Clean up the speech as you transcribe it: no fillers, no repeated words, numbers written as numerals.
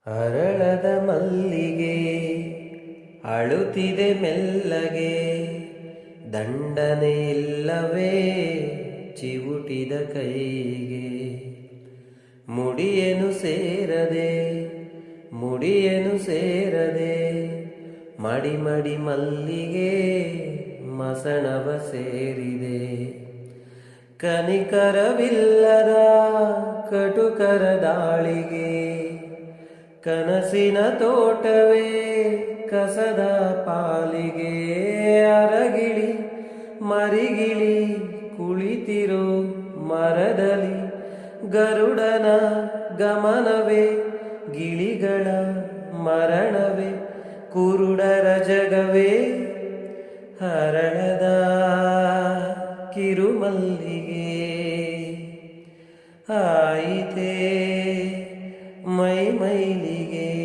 ಹರಳದ ಮಲ್ಲಿಗೆ ಅಳುತ್ತಿದೆ ಮೆಲ್ಲಗೆ, ದಂಡನೆ ಇಲ್ಲವೇ ಚಿವುಟಿದ ಕೈಗೆ. ಮುಡಿಯೇನು ಸೇರದೆ ಮಡಿ ಮಡಿ ಮಲ್ಲಿಗೆ ಮಸಣವ ಸೇರಿದೆ. ಕನಿಕರವಿಲ್ಲದ ಕಟುಕರ ದಾಳಿಗೆ, ಕನಸಿನ ತೋಟವೇ ಕಸದ ಪಾಲಿಗೆ. ಅರಗಿಳಿ ಮರಿಗಿಳಿ ಕುಳಿತಿರೋ ಮರದಲ್ಲಿ, ಗರುಡನ ಗಮನವೇ ಗಿಳಿಗಳ ಮರಣವೇ. ಕುರುಡರ ಜಗವೇ ಹರಳದ ಕಿರುಮಲ್ಲಿಗೆ. ಆಯಿತೇ ಮೈ ಮೈಲಿಗೆ